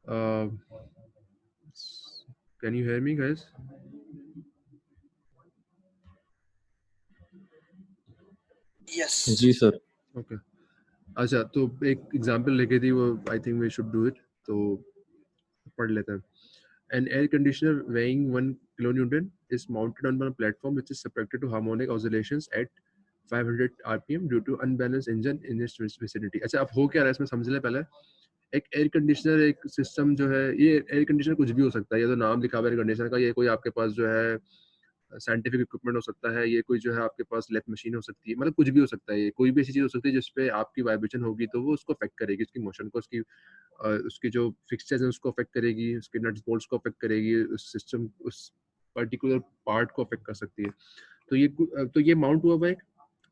Uh, can you hear me, guys? Yes. जी sir. Okay. अच्छा, तो एक एग्जांपल लेके थी वो, I think we should do it, तो पढ़ लेते हैं. An air conditioner weighing 1 kilonewton is mounted on a platform which is subjected to harmonic oscillations at 500 rpm due to unbalanced engine in its vicinity. अच्छा, अब हो क्या रहा है इसमें समझ ले पहले. एक एयर कंडीशनर, एक सिस्टम जो है, ये एयर कंडीशनर कुछ भी हो सकता है. ये तो नाम लिखा हुआ है एयर कंडीशनर का. ये कोई आपके पास जो है साइंटिफिक इक्विपमेंट हो सकता है, ये कोई जो है आपके पास लेथ मशीन हो सकती है, मतलब कुछ भी हो सकता है. ये कोई भी ऐसी चीज हो सकती है जिसपे आपकी वाइब्रेशन होगी तो वो उसको अफेक्ट करेगी, उसकी मोशन को, उसकी जो फिक्सचर्स हैं उसको अफेक्ट करेगी, उसके नट्स बोल्ट्स को अफेक्ट करेगी, उस सिस्टम, उस पर्टिकुलर पार्ट को अफेक्ट कर सकती है. तो ये माउंट हुआ हुआ है,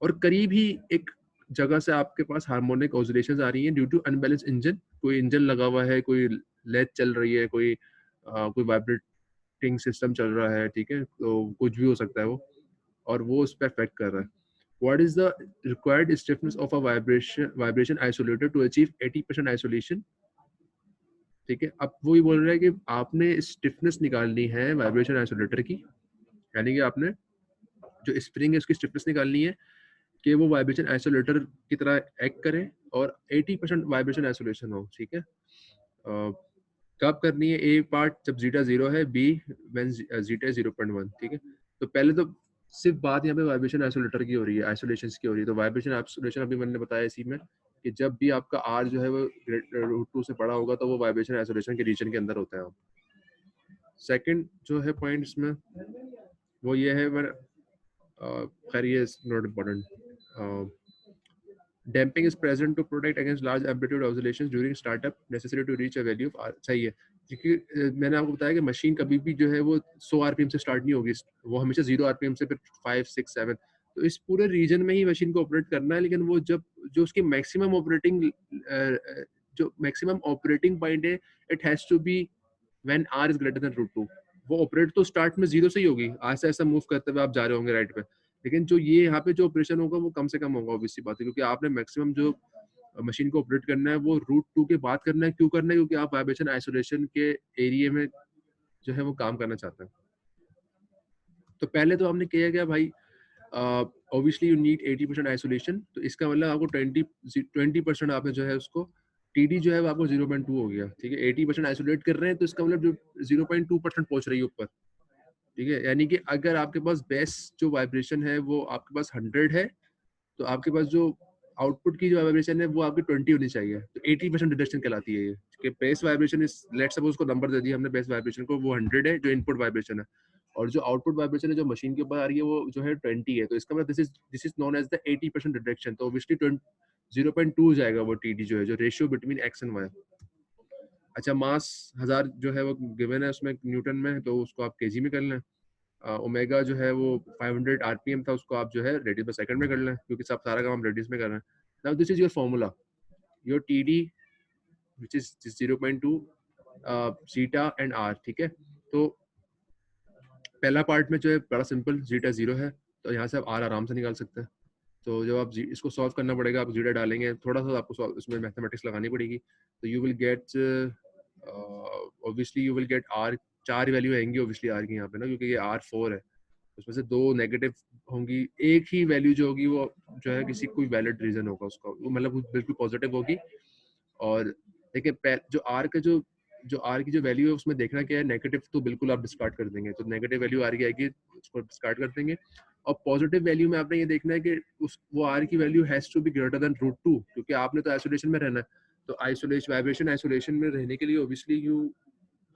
और करीब ही एक जगह से आपके पास हार्मोनिक ऑसिलेशंस आ रही हैं ड्यू टू अनबैलेंस इंजन. कोई इंजन लगा हुआ है, कोई लेथ चल रही है, कोई वाइब्रेटिंग सिस्टम चल रहा है, ठीक है, तो कुछ भी हो सकता है वो, और वो उस पर अफेक्ट कर रहा है. What is the required stiffness of a vibration isolator to achieve 80% isolation? ठीक है, अब वही बोल रहा है कि आपने स्टिफनेस निकालनी है वाइब्रेशन आइसोलेटर की, यानी कि आपने जो स्प्रिंग है उसकी स्टिफनेस निकालनी है कि वो वाइब्रेशन आइसोलेटर की तरह एक्ट करे और 80% वाइब्रेशन आइसोलेशन हो. ठीक है, कब करनी है? ए पार्ट जब जीटा 0 है, बी व्हेन जीटा 0.1. ठीक है, तो पहले तो सिर्फ बात यहाँ पे वाइब्रेशन आइसोलेटर की हो रही है, आइसोलेशन की हो रही है. तो वाइब्रेशन आइसोलेशन अभी मैंने बताया इसी में कि जब भी आपका आर जो है वो √2 से बड़ा होगा तो वो वाइब्रेशन आइसोलेशन के रीजन के अंदर होता है. सेकंड जो है पॉइंट इसमें वो ये है, खैर ये not important. Damping is present to protect against large amplitude oscillations during startup, necessary to reach a value of R. सही है, क्योंकि मैंने आपको बताया कि मशीन कभी भी जो है वो 100 आरपीएम से स्टार्ट नहीं होगी, वो हमेशा 0 आरपीएम से फिर 5, 6, 7. तो इस पूरे रीजन में ही मशीन को ऑपरेट करना है, लेकिन वो जब जो उसकी मैक्सिमम ऑपरेटिंग पॉइंट है, it has to be when R is greater than √2. वो ऑपरेट तो स्टार्ट में 0 से ही होगी, ऐसा ऐसा मूव करते हुए आप जा रहे होंगे राइट पे, लेकिन जो ये यहाँ पे जो ऑपरेशन होगा वो कम से कम होगा, ऑब्वियसली बात है, क्योंकि आपने मैक्सिमम जो मशीन को ऑपरेट करना है वो √2 के बाद करना है. क्यों करना है? क्योंकि आप वाइब्रेशन आइसोलेशन के एरिया में जो है वो काम करना चाहते हैं. तो पहले तो हमने किया क्या भाई, ऑब्वियसली यू नीड 80% आइसोलेशन, तो इसका मतलब आपको 20% आपने जो है उसको टीडी जो है वो आपको 0.2 हो गया. ठीक है, 80% आइसोलेट कर रहे हैं तो इसका मतलब जो 0.2% पहुंच रही है ऊपर. ठीक है, यानी कि अगर आपके पास बेस जो वाइब्रेशन है वो आपके पास 100 है, तो आपके पास जो आउटपुट की जो वाइब्रेशन है वो आपकी 20 होनी चाहिए. तो 80% रिडक्शन कहलाती है ये, कि base vibration is, let's suppose उसको नंबर दे दिया हमने बेस वाइब्रेशन को, वो 100 है जो इनपुट वाइब्रेशन है, और जो आउटपुट वाइब्रेशन है जो मशीन के ऊपर आ रही है वो जो है 20 है. तो इसका मतलब this is known as the 80% reduction. तो ऑब्वियसली 0.2 जाएगा वो टीडी जो है, जो ratio between X and Y. अच्छा, मास 1000 जो है वो गिवन है उसमें न्यूटन में, तो उसको आप केजी में कर लें. ओमेगा जो है वो 500 आरपीएम था, उसको आप जो है रेडियन पर सेकंड में कर लें, क्योंकि सब सारा काम हम रेडियस में कर रहे हैं. Now this is your formula, your TD which is 0.2 zeta and R. ठीक है, तो पहला पार्ट में जो है बड़ा सिंपल, जीटा 0 है, तो यहाँ से आप आर आराम से निकाल सकते हैं. तो जब आप इसको सॉल्व करना पड़ेगा, आप जीटा डालेंगे, थोड़ा सा आपको इसमें मैथमेटिक्स लगानी पड़ेगी, तो you will get, obviously you will get R. 4 value आएंगी ऑब्वियसली आर की यहाँ पे ना, क्योंकि ये R4 है, उसमें से 2 नेगेटिव होंगी, एक ही वैल्यू जो होगी वो जो है किसी कोई वैलिड रीजन होगा उसका, वो मतलब बिल्कुल पॉजिटिव होगी. और देखिए जो आर का जो आर की जो वैल्यू है उसमें देखना क्या है, नेगेटिव तो बिल्कुल आप डिस्कार्ड कर देंगे, तो नेगेटिव वैल्यू आर की आएगी, उसको डिस्कार्ड कर देंगे. और पॉजिटिव वैल्यू में आपने ये देखना है कि वो आर की value has to be greater than √2, क्योंकि आपने तो आइसोलेशन में रहना है. तो आइसोलेशन, वाइब्रेशन आइसोलेशन में रहने के लिए ऑब्वियसली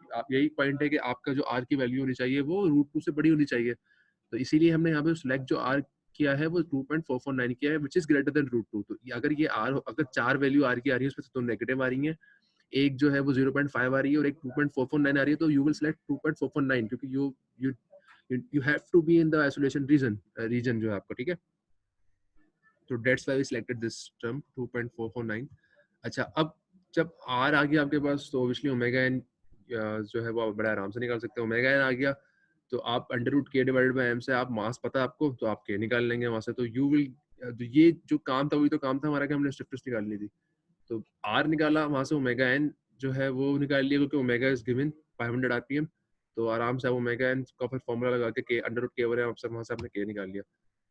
आप, यही पॉइंट है कि आपका जो आर की वैल्यू होनी चाहिए वो √2 से बड़ी होनी चाहिए. तो इसीलिए हमने यहाँ पे सिलेक्ट जो आर किया है वो 2.449 किया है, विच इज ग्रेटर देन √2. तो अगर ये आर, अगर 4 वैल्यू आर की आ रही है, उसमें से 2 नेगेटिव आ रही है, एक जो है वो 0.5 आ रही है और एक 2.449 आ रही है, तो यू विल सिलेक्ट 2.449, क्योंकि you you have to be in the isolation region जो है आपका. ठीक है, तो that's why we selected this term 2.449. अच्छा, अब जब आर आ गया आपके पास, तो ऑब्वियसली ओमेगा एन जो है वो आप बड़ा आराम से निकाल सकते हैं. ओमेगा एन आ गया तो आप √k/m से, आप मास पता है आपको, तो आप k निकाल लेंगे वहां से. तो यू विल, तो ये जो काम था वही तो काम था हमारा कि हमने स्टिफनेस निकालनी थी. तो आर निकाला, वहां से ओमेगा एन जो है वो निकाल लिया क्योंकि ओमेगा इज गिवन 500 आरपीएम, तो आराम से आप ओमेगा एन का फिर फॉर्मूला लगा के के अंडर रूट के ओवर है आपसे वहां से आपने के निकाल लिया।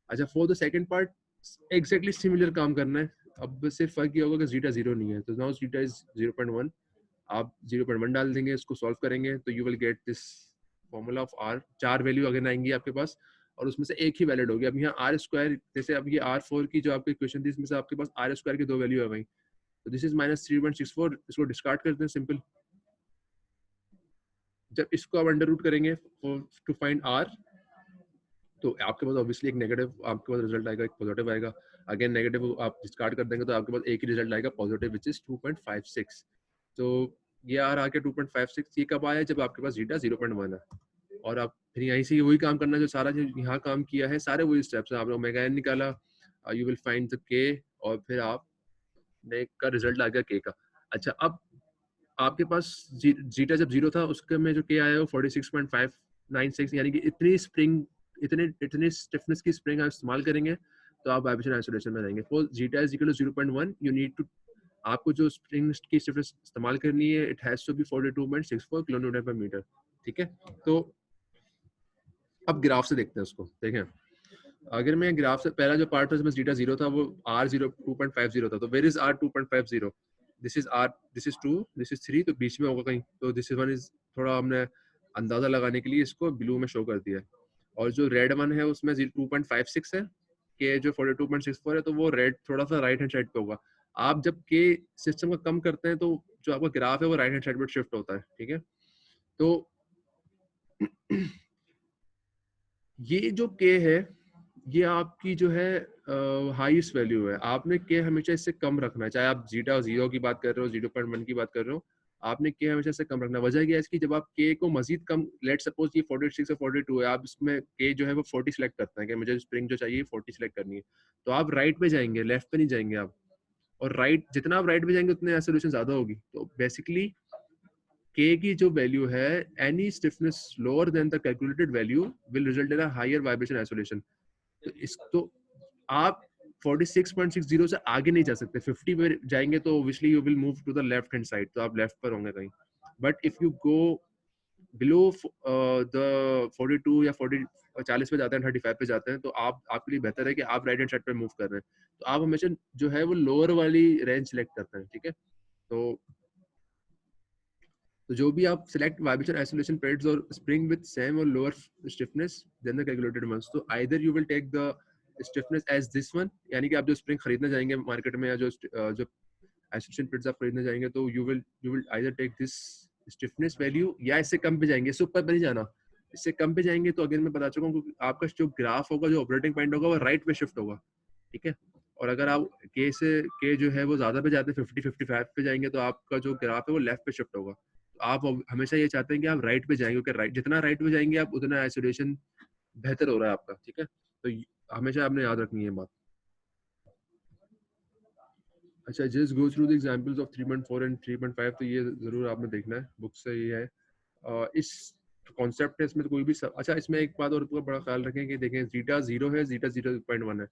अच्छा for the second part exactly similar काम करना है, अब सिर्फ फर्क ये होगा कि जीटा जीरो नहीं है, तो नाउ जीटा इज 0.1, आप 0.1 डाल देंगे, इसको सॉल्व करेंगे तो you will get this formula of R. चार वैल्यू अगेन आएंगी आपके पास और उसमें से एक ही वैलिड होगी। अब यहाँ आर स्क्वायर, जैसे अब ये आर फोर की जो आपकी इक्वेशन थी इसमें से आपके पास आर स्क्वायर की दो वैल्यू आ गई, तो दिस इज -3.64, इसको डिस्कार्ड करते हैं सिंपल। जब इसको आप अंडर रूट करेंगे टू फाइंड आर, तो आपके पास ऑब्वियसली एक नेगेटिव आपके पास रिजल्ट आएगा, एक पॉजिटिव आएगा। अगेन नेगेटिव आप डिस्कार्ड कर देंगे तो आपके पास एक ही रिजल्ट आएगा पॉजिटिव, विच इज 2.56। तो ये आर आके 2.56, ये कब आया जब आपके पास जीटा 0.1 है। और आप फिर यहीं से वही काम करना जो सारा जो यहाँ काम किया है, सारे वही स्टेप्स हैं। आपने ओमेगा एन निकाला, यू विल फाइंड द के, और फिर आप ने का रिजल्ट आ गया के का। अच्छा अब आपके पास जीटा जब जीरो था उसके में जो के आया वो 46.596, यानी कि इतनी स्प्रिंग इतनी स्टिफनेस की स्प्रिंग आप इस्तेमाल करेंगे तो आप वाइब्रेशन आइसोलेशन में रहेंगे। For zeta is equal to 0.1, you need to, आपको जो स्प्रिंग की स्टिफनेस इस्तेमाल करनी है it has to be 42.64 kilo newton per metre. ठीक है, तो अब ग्राफ से देखते हैं उसको। देखें, अगर मैं ग्राफ से पहला जो पार्ट था जिसमें जीटा जीरो था वो आर 2.50 था, तो where is R 2.50, this is R, this is 2, this is 3, तो बीच में होगा कहीं, तो दिस इज 1 इज, थोड़ा हमने अंदाजा लगाने के लिए इसको ब्लू में शो कर दिया है। और जो रेड वन है उसमें 2.56 है, के जो 42.64 है, तो वो रेड थोड़ा सा राइट हैंड साइड पे होगा। आप जब के सिस्टम का कम करते हैं तो जो आपका ग्राफ है वो राइट हैंड साइड पे शिफ्ट होता है। ठीक है, तो ये जो के है ये आपकी जो है हाईएस्ट वैल्यू है। आपने के हमेशा इससे कम रखना है, चाहे आप जीटा जीरो की बात कर रहे हो, 0.1 की बात कर रहे हो, आपने के हमेशा से कम रखना है। वजह क्या है इसकी, जब आप के को मजीद कम, लेट सपोज ये 46 या 42 है, आप इसमें के जो है वो 40 सिलेक्ट करते हैं कि मुझे स्प्रिंग जो चाहिए 40 सिलेक्ट करनी है, तो आप राइट पे जाएंगे, लेफ्ट पे नहीं जाएंगे आप। और राइट, जितना आप राइट पे जाएंगे उतने आइसोलेशन ज्यादा होगी। तो बेसिकली के की जो वैल्यू है, any stiffness lower than the calculated value will result in a higher vibration isolation. तो इसको आप 46.60 से आगे नहीं जा सकते, 50 पे जाएंगे तो obviously you will move to the left hand side, तो आप लेफ्ट पर होंगे कहीं। But if you go below the 42 या 40 पे जाते हैं, 35 पे जाते हैं, तो आप आपके लिए बेहतर है कि आप राइट हैंड साइड पे मूव कर रहे हैं। तो आप हमेशा जो है वो लोअर वाली रेंज सेलेक्ट करते हैं। ठीक है, तो जो भी आप सिलेक्ट वाइब्रेशन आइसोलेशन पेड्स और स्प्रिंग विद सेम और lower stiffness than the calculated ones, तो either you will take the stiffness as this one, यानी कि आप जो स्प्रिंग खरीदने जाएंगे मार्केट में या जो आइसोलेशन पेड्स आप खरीदने जाएंगे तो you will either take this stiffness value, या इससे कम पे जाएंगे, इससे ऊपर पे नहीं जाना। इससे कम पे जाएंगे तो अगेन मैं बता चुका हूँ आपका जो ग्राफ होगा, जो ऑपरेटिंग पॉइंट होगा वो राइट पे शिफ्ट होगा। ठीक है, और अगर आप के जो है वो ज्यादा पे जाते हैं 50-55 पे जाएंगे तो आपका जो ग्राफ है वो लेफ्ट पे शिफ्ट होगा। आप हमेशा ये चाहते हैं कि आप राइट पे जाएंगे, क्योंकि राइट, जितना राइट पे जाएंगे आप उतना आइसोलेशन बेहतर हो रहा है आपका। ठीक है, तो हमेशा आपने याद रखनी है बात। अच्छा, just go through the examples of 3.4 and 3.5, तो ये जरूर आपने देखना है, बुक से ये है। इस कॉन्सेप्ट है, इसमें तो कोई भी अच्छा इसमें एक बात और बड़ा ख्याल रखें कि देखें जीटा जीरो है, जीटा 0.1 है,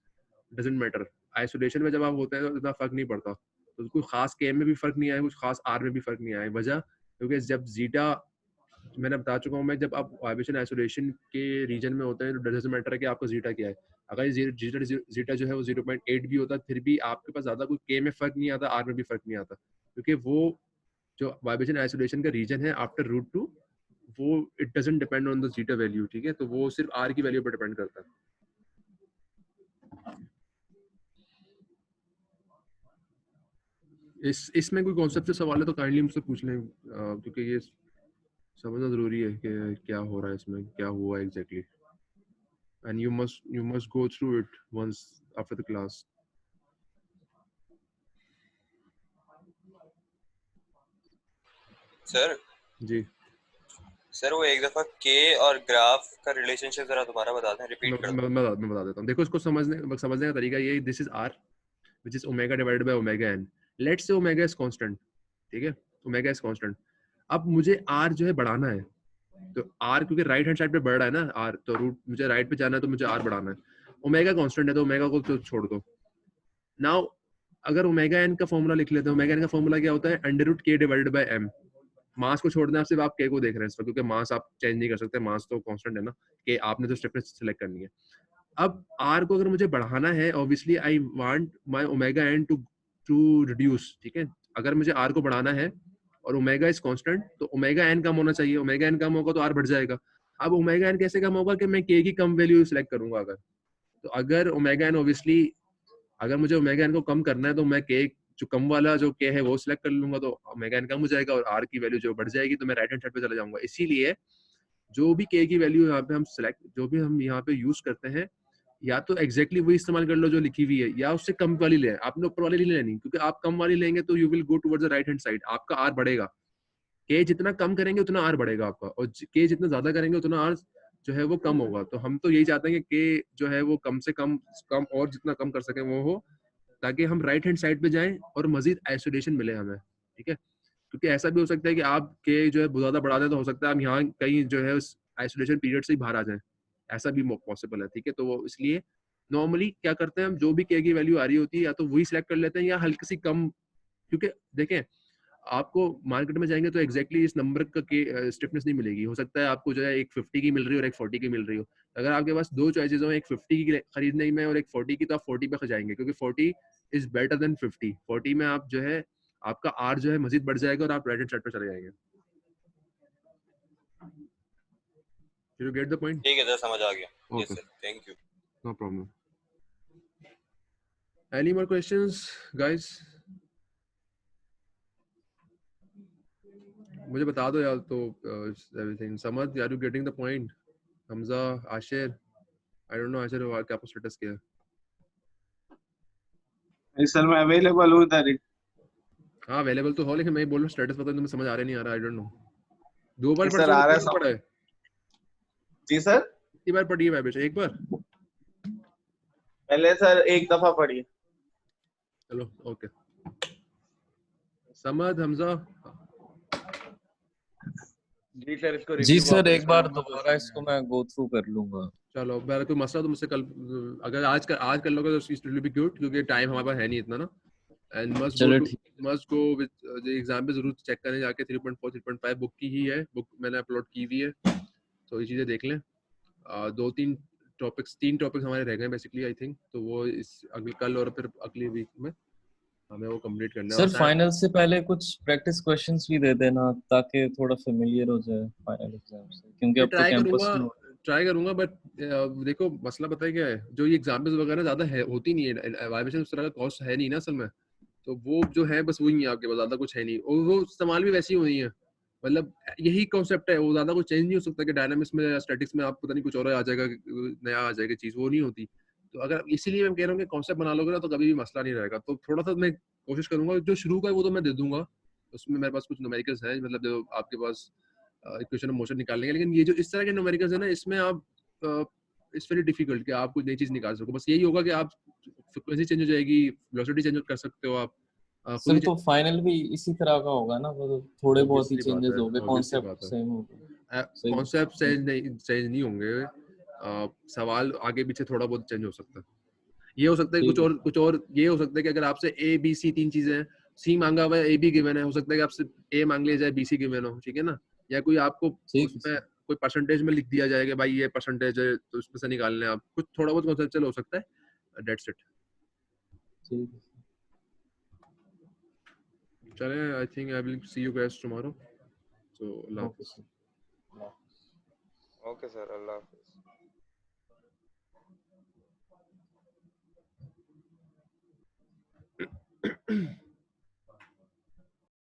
डजेंट मैटर। आइसोलेशन में जब आप होते हैं तो इतना फर्क नहीं पड़ता, तो कोई खास के में भी फर्क नहीं आया, कुछ खास आर में भी फर्क नहीं आया। वजह क्योंकि जब जीटा, मैंने बता चुका हूँ मैं, जब आप वाइब्रेशन आइसोलेशन के रीजन में होते हैं तो डजेंट मैटर है कि आपका जीटा क्या है। अगर जीटा जो है वो 0.8 भी होता फिर भी आपके पास ज्यादा कोई के में फर्क नहीं आता, आर में भी फर्क नहीं आता, क्योंकि वो जो वाइब्रेशन आइसोलेशन का रीजन है आफ्टर √2, वो it doesn't depend on the zeta value. ठीक है, तो वो सिर्फ आर की वैल्यू पर डिपेंड करता है। इसमें कोई कॉन्सेप्ट से सवाल है तो काइंडली मुझसे पूछ लें, क्योंकि ये समझना जरूरी है कि क्या हो रहा है इसमें, क्या हुआ exactly, and you must go through it once after the class. Sir जी, सर वो एक दफा के और ग्राफ का रिलेशनशिप जरा दोबारा बता दें, रिपीट कर दो। मैं बता देता हूँ। देखो, इसको समझने का तरीका ये, this is R which is omega divided by omega N. Let's say omega is constant. ठीक है, ओमेगा इज कांस्टेंट। अब मुझे आर जो है बढ़ाना है, तो आर क्योंकि राइट हैंड साइड पे बढ़ रहा है ना आर, तो रूट मुझे राइट पे जाना है तो मुझे आर बढ़ाना है। ओमेगा कांस्टेंट है तो ओमेगा को तो छोड़ दो। नाउ अगर ओमेगा एन का फॉर्मूला लिख लेते हैं, ओमेगा एन का फॉर्मूला क्या होता है, अंडर रूट के डिवाइडेड बाय एम। मास को छोड़ना है, सिर्फ आप के को देख रहे हैं इस पर, क्योंकि मास आप चेंज नहीं कर सकते, मास तो कांस्टेंट है ना, कि आपने तो स्टिफनेस सिलेक्ट करनी है। अब आर को अगर मुझे बढ़ाना है, obviously I want my omega N to reduce, ठीक है। अगर मुझे आर को बढ़ाना है और ओमेगा इज कांस्टेंट, तो ओमेगा एन कम होना चाहिए, ओमेगा एन कम होगा तो आर बढ़ जाएगा। अब ओमेगा एन कैसे कम होगा, कि मैं के की कम वैल्यू सिलेक्ट करूंगा अगर, तो अगर ओमेगा एन ऑब्वियसली, अगर मुझे ओमेगा एन को कम करना है तो मैं के, जो कम वाला जो के है वो सिलेक्ट कर लूंगा, तो ओमेगा एन कम हो जाएगा और आर की वैल्यू जो बढ़ जाएगी, तो मैं राइट हैंड साइड पे चला जाऊंगा। इसीलिए जो भी के की वैल्यू यहाँ पे हम सिलेक्ट, जो भी हम यहाँ पे यूज करते हैं, या तो एग्जैक्टली वही इस्तेमाल कर लो जो लिखी हुई है, या उससे कम वाली ले, आपने ऊपर वाली नहीं लेनी, क्योंकि आप कम वाली लेंगे तो you will go towards the right hand side, आपका आर बढ़ेगा। के जितना कम करेंगे उतना आर बढ़ेगा आपका, और के जितना ज्यादा करेंगे उतना आर जो है वो कम होगा। तो हम तो यही चाहते हैं कि के जो है वो कम से कम कम, और जितना कम कर सके वो हो, ताकि हम राइट हैंड साइड पे जाएं और मजीद आइसोलेशन मिले हमें, ठीक है। क्योंकि ऐसा भी हो सकता है कि आप के जो है बहुत ज्यादा बढ़ा दें, तो हो सकता है हम यहाँ कहीं जो है उस आइसोलेशन पीरियड से ही बाहर आ जाएं, ऐसा भी पॉसिबल है, ठीक है। तो वो इसलिए नॉर्मली क्या करते हैं हम, जो भी के की वैल्यू आ रही होती है या तो वही सिलेक्ट कर लेते हैं या हल्की सी कम, क्योंकि देखें आपको मार्केट में जाएंगे तो एग्जैक्टली इस नंबर का के स्टिफनेस नहीं मिलेगी, हो सकता है आपको जो है एक 50 की मिल रही हो और एक 40 की मिल रही हो। अगर आपके पास दो चॉइसेस हो, एक 50 की खरीदने में और एक 40 की, तो आप 40 पे जाएंगे, क्योंकि 40 इज बेटर देन 50। 40 में आप जो है आपका आर जो है मजीद बढ़ जाएगा और आप राइट हैंड साइड पे चले जाएंगे। Did you get the point? ठीक है सर, समझ आ गया। Yes Okay, sir, thank you. no problem. Any more questions, guys? मुझे बता दो यार, तो everything. समझ, are you getting the point? Hamza, Ashir, I don't know Ashir क्या आपका स्टेटस क्या है? सर मैं अवेलेबल हूँ इधर ही। हाँ अवेलेबल तो हो, लेकिन मैं बोल रहा हूँ स्टेटस पता नहीं, तुम्हें समझ आ रहा नहीं आ रहा, आई डोंट नो। दो बार पढ़ सर चुके आ हो, रहा कितनी बार पढ़ा है? जी सर, कितनी बार पढ़ी है वाइब्रेशन, एक बार? पहले सर एक दफा पढ़ी। चलो ओके। समझ, हमजा? जी सर, इसको जी रिव्यू सर, वापस एक बार करूंगा तो दोबारा इसको मैं गो थ्रू कर लूंगा। चलो मेरा कोई मसला तो मुझसे कल, अगर आज कर लोगे तो इट विल बी गुड, क्योंकि टाइम हमारे पास है नहीं इतना ना। एंड चलो ठीक। Must go with the exam पे जरूर चेक करें जाके, 3.4 3.5 बुक की ही है, बुक मैंने अपलोड की हुई है, तो ये चीजें देख लें। दो तीन टॉपिक्स, तीन टॉपिक्स हमारे रह गए बेसिकली आई थिंक, तो वो इस अगली कल और फिर अगली वीक में हमें वो कंप्लीट करना है। सर और फाइनल से पहले कुछ प्रैक्टिस क्वेश्चंस भी दे देना, ताकि थोड़ा फेमिलियर हो जाए फाइनल एग्जाम से, क्योंकि अब तो कैंपस में ट्राई करूंगा, बट देखो मसला पता है क्या है, जो ये एग्जाम्पल्स वगैरह ज्यादा है होती नहीं है, वाइब्रेशन उस तरह का कॉस्ट है नहीं ना असल में, तो वो जो है बस वही है आपके पास, ज्यादा कुछ है नहीं, और वो इस्तेमाल भी वैसी ही होनी है, मतलब यही कॉन्सेप्ट है, वो ज्यादा कुछ चेंज नहीं हो सकता कि डायनामिक्स में या स्टैटिक्स में आप पता नहीं कुछ और आ जाएगा, नया आ जाएगा चीज, वो नहीं होती। तो अगर इसीलिए मैं कह रहा हूँ कि कॉन्सेप्ट बना लोगे ना तो कभी भी मसला नहीं रहेगा। तो थोड़ा सा मैं कोशिश करूंगा, जो शुरू का है वो तो मैं दे दूंगा, उसमें मेरे पास कुछ न्यूमेरिकल्स हैं, मतलब जो आपके पास इक्वेशन ऑफ मोशन निकालने के, लेकिन ये जो इस तरह के न्यूमेरिकल्स है ना, इसमें आप इट्स वेरी डिफिकल्ट कि आप कुछ नई चीज निकाल सको। बस यही होगा कि आप फ्रीक्वेंसी चेंज हो जाएगी, वेलोसिटी चेंज कर सकते हो आप खुद सर, ही। तो फाइनल भी इसी तरह का होगा ना, वो थोड़े बहुत ही ऑब्वियसली बात चेंजेस है, होंगे, ऑब्वियसली कॉन्सेप्ट बात है, सेम होगा। सही। कॉन्सेप्ट चेंज नहीं होंगे, सवाल आगे पीछे थोड़ा बहुत चेंज हो सकता है। ये हो सकता है ठीक है। कुछ और ये हो सकता है कि अगर आपसे ए बी सी तीन चीजें हैं, सी मांगा हुआ है, ए बी गिवन है, हो सकता है कि आपसे ए मांग लिया जाए, बी सी गिवन हो, ठीक है ना, या कोई आपको ठीक है उसमें सर। कोई परसेंटेज में लिख दिया जाएगा भाई ये परसेंटेज है, तो उसमें से निकालने आप कुछ थोड़ा बहुत कॉन्सेप्चुअल हो सकता है, दैट्स इट। ठीक है। चलें, I think I will see you guys tomorrow, so Allah okay हाफिज़। सर। ओके सर, अल्लाह हाफिज।